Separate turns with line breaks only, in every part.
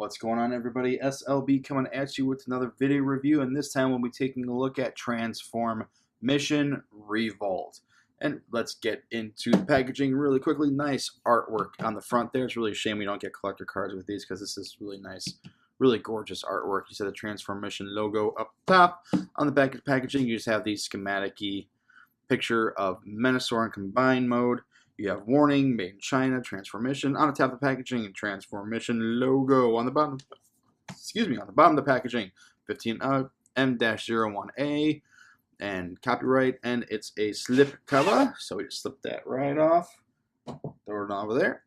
What's going on, everybody? S.L.B coming at you with another video review, and this time we'll be taking a look at TransForm Mission Revolt. And let's get into the packaging really quickly. Nice artwork on the front there. It's really a shame we don't get collector cards with these because this is really nice, really gorgeous artwork. You see the TransForm Mission logo up top. On the back of the packaging, you just have the schematic-y picture of Menasor in combined mode. You have warning, made in China, transformation. On the top of the packaging, and transformation logo on the bottom. On the bottom of the packaging, 15 M-01A, and copyright, and it's a slip cover. So we just slip that right off, throw it over there,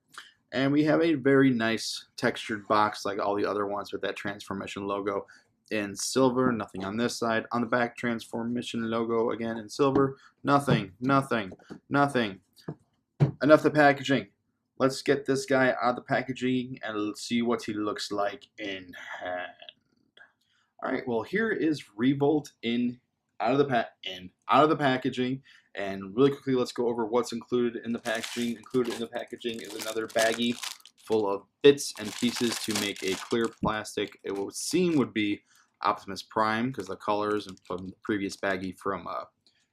and we have a very nice textured box like all the other ones with that transformation logo in silver. Nothing on this side. On the back, transformation logo again in silver. Nothing, nothing, nothing. Enough the packaging. Let's get this guy out of the packaging and let's see what he looks like in hand. All right, well, here is Revolt out of the packaging, and really quickly let's go over what's included in the packaging. Included in the packaging is another baggie full of bits and pieces to make a clear plastic. It would seem would be Optimus Prime because the colors and from the previous baggie from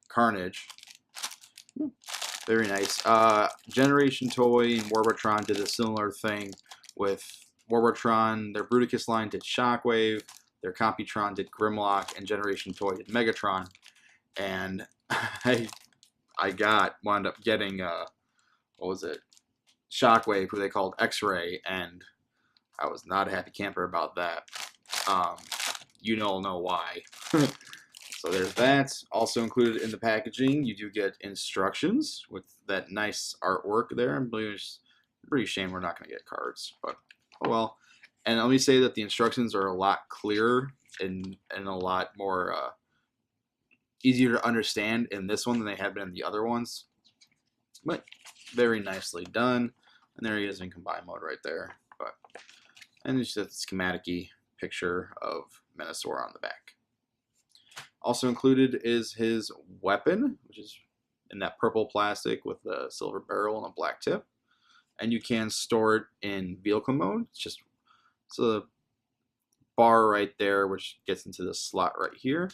Carnage. Very nice. Generation Toy and Warbotron did a similar thing with Warbotron. Their Bruticus line did Shockwave. Their Computron did Grimlock, and Generation Toy did Megatron. And I wound up getting what was it? Shockwave, who they called X-Ray, and I was not a happy camper about that. You all know why. So there's that. Also included in the packaging, you do get instructions with that nice artwork there. I'm pretty ashamed we're not going to get cards, but oh well. And let me say that the instructions are a lot clearer and a lot more easier to understand in this one than they have been in the other ones. But very nicely done. And there he is in combined mode right there. And it's just a schematic-y picture of Menasor on the back. Also included is his weapon, which is in that purple plastic with a silver barrel and a black tip. And you can store it in vehicle mode. It's a bar right there, which gets into the slot right here.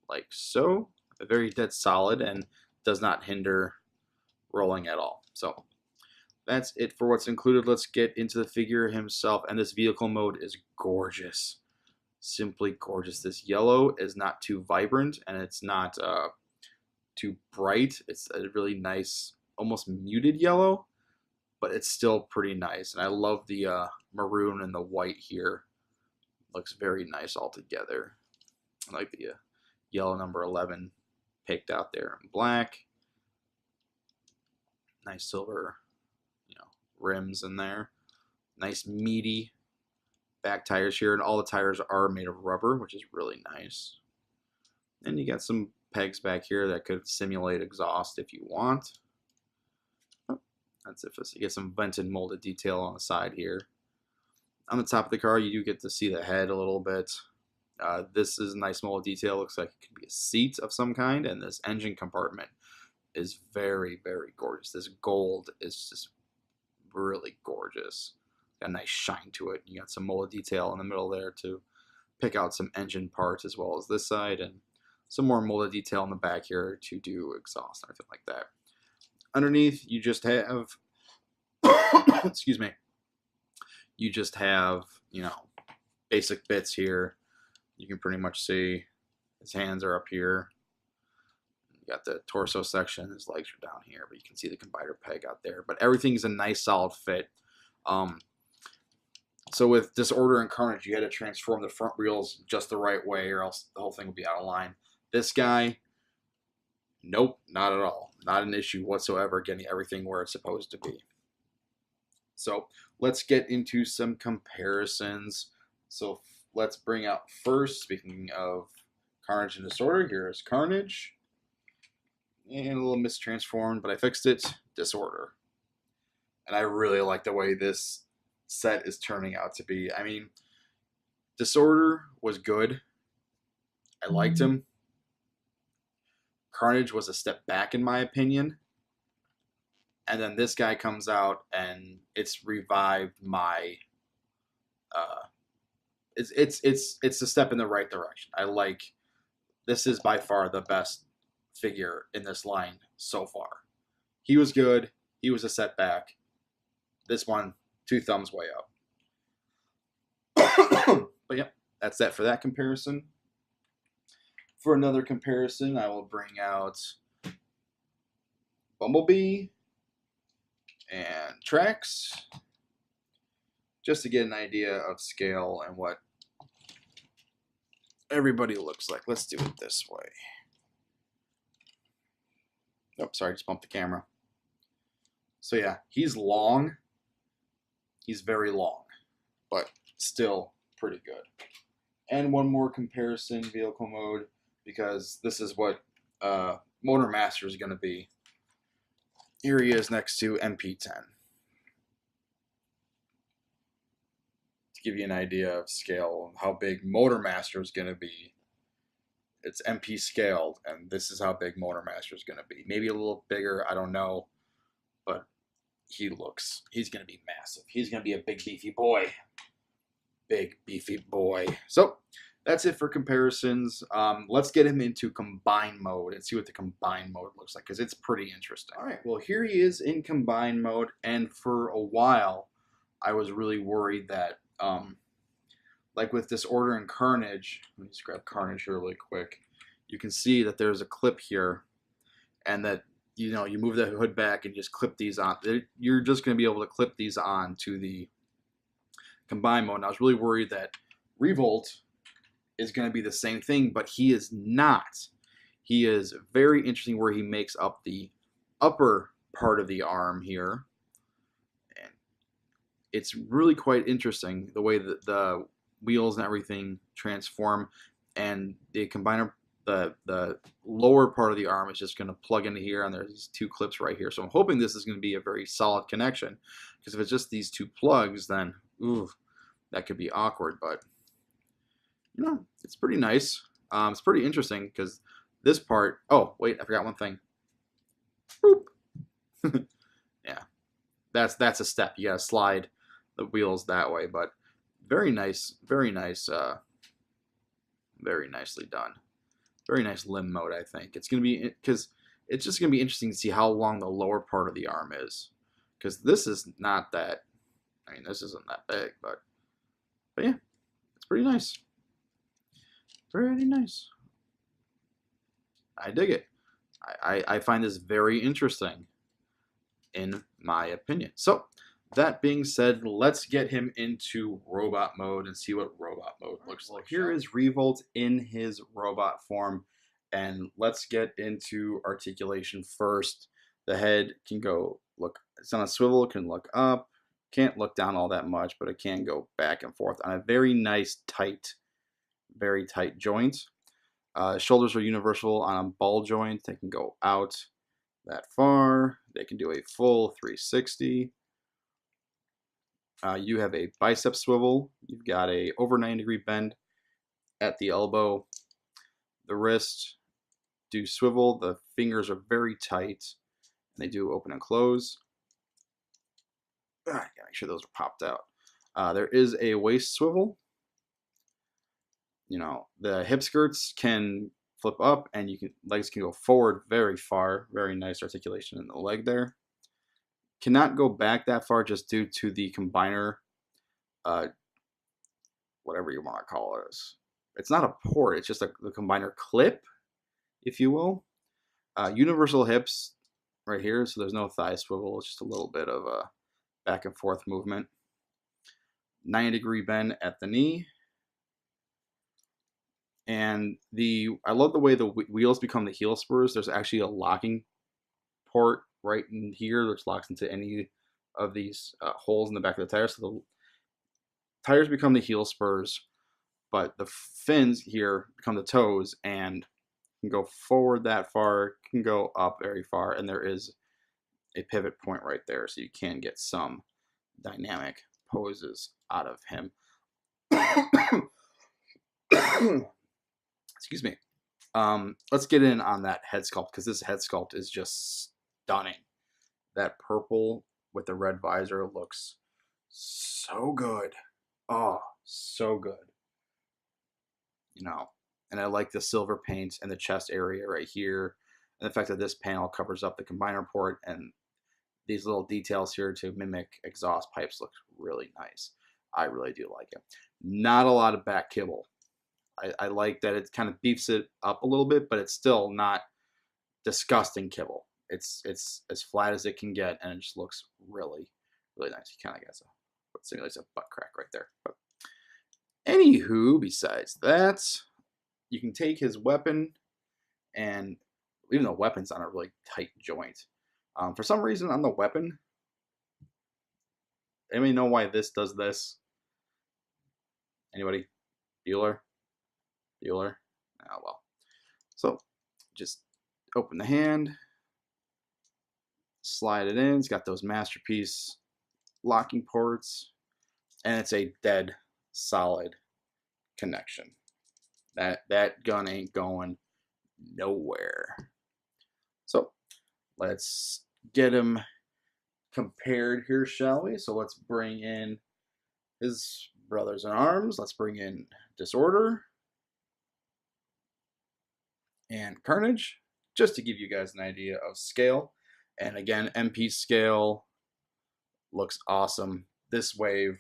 Like so. Very dead solid and does not hinder rolling at all. So that's it for what's included. Let's get into the figure himself. And this vehicle mode is gorgeous. Simply gorgeous. This yellow is not too vibrant and it's not too bright. It's a really nice, almost muted yellow, but it's still pretty nice. And I love the maroon and the white here. Looks very nice all together. I like the yellow number 11 picked out there in black. Nice silver, rims in there. Nice meaty back tires here, and all the tires are made of rubber, which is really nice. And you got some pegs back here that could simulate exhaust if you want. That's it. You get some vented molded detail on the side here. On the top of the car, you do get to see the head a little bit. This is a nice molded detail. Looks like it could be a seat of some kind, and this engine compartment is very, very gorgeous. This gold is just really gorgeous. Got a nice shine to it. You got some molded detail in the middle there to pick out some engine parts, as well as this side, and some more molded detail in the back here to do exhaust and everything like that. Underneath, you just have excuse me, you just have basic bits here. You can pretty much see his hands are up here. You got the torso section, his legs are down here, but you can see the combiner peg out there. But everything's a nice solid fit. So with Disorder and Carnage, you had to transform the front wheels just the right way or else the whole thing would be out of line. This guy, nope, not at all. Not an issue whatsoever getting everything where it's supposed to be. So let's get into some comparisons. So let's bring out first, speaking of Carnage and Disorder, here's Carnage. And a little mistransformed, but I fixed it, Disorder. And I really like the way this set is turning out to be. I mean, Disorder was good. I liked him. Carnage was a step back in my opinion. And then this guy comes out, and it's revived my. It's a step in the right direction. I like. This is by far the best figure in this line so far. He was good. He was a setback. This one, 2 thumbs way up. But yeah, that's that for that comparison. For another comparison, I will bring out Bumblebee and Trax, just to get an idea of scale and what everybody looks like. Let's do it this way. Oh, sorry, just bumped the camera. So yeah, he's long. He's very long, but still pretty good. And one more comparison, vehicle mode, because this is what Motor Master is going to be. Here he is next to MP10. To give you an idea of scale, of how big Motor Master is going to be. It's MP scaled, and this is how big Motor Master is going to be. Maybe a little bigger, I don't know, but he's going to be massive. He's going to be a big beefy boy. Big beefy boy. So that's it for comparisons. Let's get him into combine mode and see what the combine mode looks like, because it's pretty interesting. All right, well, here he is in combine mode, and for a while I was really worried that like with Disorder and Carnage, let me just grab Carnage here really quick. You can see that there's a clip here, and that you move the hood back and just clip these on. You're just going to be able to clip these on to the combine mode. And I was really worried that Revolt is going to be the same thing, but he is not. He is very interesting where he makes up the upper part of the arm here, and it's really quite interesting the way that the wheels and everything transform, and the combiner, the lower part of the arm is just going to plug into here, and there's these 2 clips right here. So I'm hoping this is going to be a very solid connection, because if it's just these 2 plugs, then ooh, that could be awkward. But it's pretty nice. It's pretty interesting, because this part, oh wait, I forgot one thing. Boop. Yeah, that's a step. You gotta slide the wheels that way, but very nice, very nice, very nicely done. Very nice limb mode, I think. It's going to be, because it's just going to be interesting to see how long the lower part of the arm is. Because this is not that, this isn't that big, but yeah, it's pretty nice. Pretty nice. I dig it. I find this very interesting, in my opinion. So, that being said, let's get him into robot mode and see what robot mode looks like. Here is Revolt in his robot form, and let's get into articulation first. The head can go it's on a swivel, it can look up, can't look down all that much, but it can go back and forth on a very nice, very tight joint. Shoulders are universal on a ball joint. They can go out that far. They can do a full 360. You have a bicep swivel. You've got a over 90-degree bend at the elbow. The wrist do swivel. The fingers are very tight, and they do open and close. Gotta make sure those are popped out. There is a waist swivel. The hip skirts can flip up, and legs can go forward very far. Very nice articulation in the leg there. Cannot go back that far just due to the combiner, whatever you want to call it. It's not a port, it's just the combiner clip, if you will. Universal hips right here, so there's no thigh swivel, it's just a little bit of a back and forth movement. 90-degree bend at the knee. And I love the way the wheels become the heel spurs. There's actually a locking port right in here, which locks into any of these holes in the back of the tires. So the tires become the heel spurs, but the fins here become the toes, and can go forward that far, can go up very far, and there is a pivot point right there, so you can get some dynamic poses out of him. Excuse me. Let's get in on that head sculpt, because this head sculpt is just stunning. that purple with the red visor looks so good. Oh, so good. You know, and I like the silver paint and the chest area right here. And the fact that this panel covers up the combiner port and these little details here to mimic exhaust pipes look really nice. I really do like it. Not a lot of back kibble. I like that it kind of beefs it up a little bit, but it's still not disgusting kibble. It's as flat as it can get, and it just looks really, really nice. He kind of gets what simulates a butt crack right there. But anywho, besides that, you can take his weapon, and even the weapon's on a really tight joint. For some reason, on the weapon, anybody know why this does this? Anybody? Bueller? Oh well. So just open the hand, slide it in. It's got those masterpiece locking ports, and it's a dead solid connection. That gun ain't going nowhere. So let's get him compared here, shall we? So let's bring in his brothers in arms. Let's bring in Disorder and Carnage, just to give you guys an idea of scale. And again, MP scale looks awesome. This wave,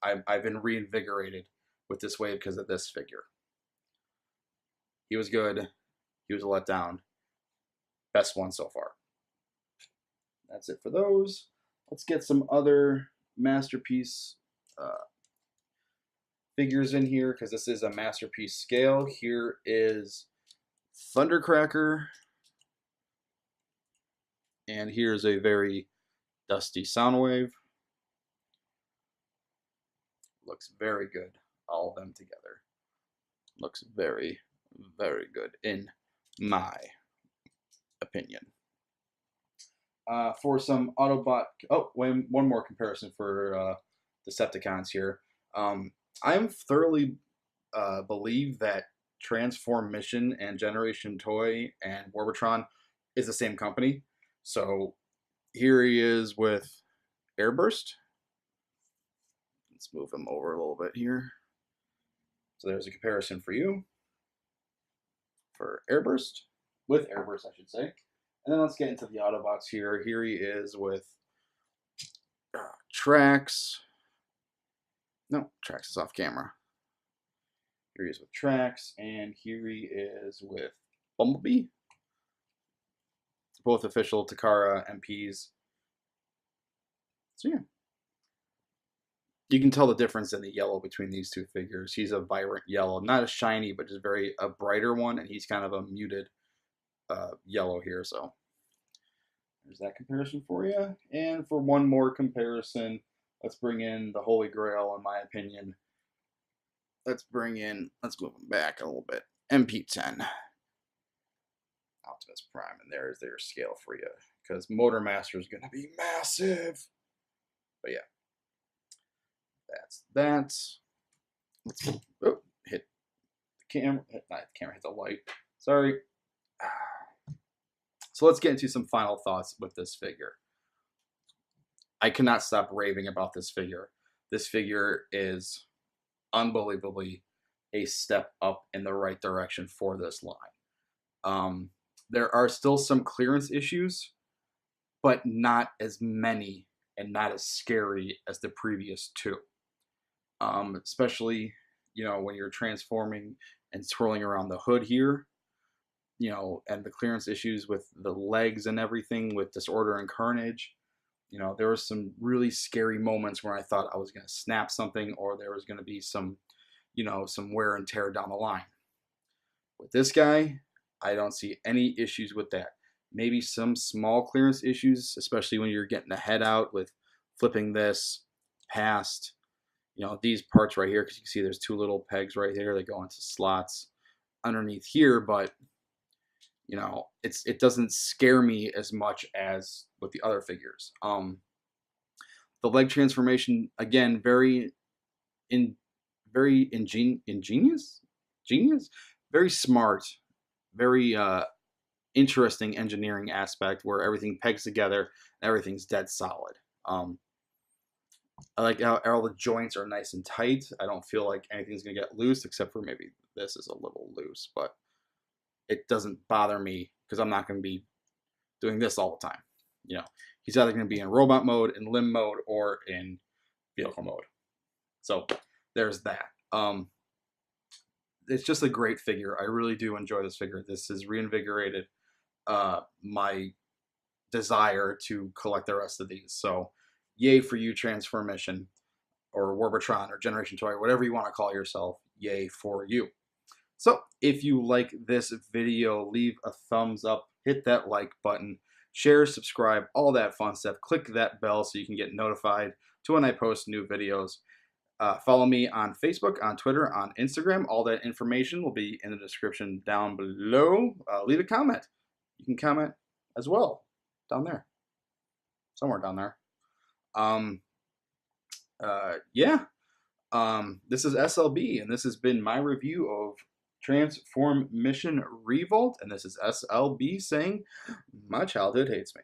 I've been reinvigorated with this wave because of this figure. He was good. He was a letdown. Best one so far. That's it for those. Let's get some other masterpiece figures in here because this is a masterpiece scale. Here is Thundercracker. And here's a very dusty Soundwave. Looks very good. All of them together. Looks very, very good in my opinion. For some Autobot, one more comparison for Decepticons here. I am thoroughly believe that TransForm Mission and Generation Toy and Warbotron is the same company. So here he is with Airburst. Let's move him over a little bit here. So there's a comparison for you for Airburst, with Airburst, I should say. And then let's get into the Autobots here. Here he is with Trax. No, Trax is off camera. Here he is with Trax, and here he is with Bumblebee. Both official Takara MPs. So yeah. You can tell the difference in the yellow between these two figures. He's a vibrant yellow, not a shiny, but just a brighter one, and he's kind of a muted yellow here. So there's that comparison for you. And for one more comparison, let's bring in the Holy Grail, in my opinion. Let's move him back a little bit. MP10. Optimus Prime, and there's their scale for you. Because Motor Master is going to be massive. But yeah. That's that. Let's hit the camera. Not the camera, hit the light. Sorry. So let's get into some final thoughts with this figure. I cannot stop raving about this figure. This figure is unbelievably a step up in the right direction for this line. There are still some clearance issues, but not as many and not as scary as the previous two. Especially, when you're transforming and swirling around the hood here, and the clearance issues with the legs and everything with Disorder and Carnage. There were some really scary moments where I thought I was going to snap something or there was going to be some wear and tear down the line. With this guy, I don't see any issues with that. Maybe some small clearance issues, especially when you're getting the head out with flipping this past, these parts right here, because you can see there's two little pegs right here that go into slots underneath here, but it doesn't scare me as much as with the other figures. The leg transformation, again, very ingenious, very smart, very interesting engineering aspect where everything pegs together and everything's dead solid. I like how all the joints are nice and tight. I don't feel like anything's gonna get loose, except for maybe this is a little loose, but it doesn't bother me because I'm not gonna be doing this all the time. You know, he's either gonna be in robot mode, in limb mode, or in vehicle mode. So there's that. It's just a great figure. I really do enjoy this figure. This has reinvigorated my desire to collect the rest of these. So yay for you, Transformation, or Warbatron, or Generation Toy, whatever you want to call yourself. Yay for you. So if you like this video, leave a thumbs up, hit that like button, share, subscribe, all that fun stuff. Click that bell so you can get notified to when I post new videos. Follow me on Facebook, on Twitter, on Instagram. All that information will be in the description down below. Leave a comment. You can comment as well down there, somewhere down there. Yeah. This is S.L.B, and this has been my review of TransForm Mission Revolt, and this is S.L.B saying, my childhood hates me.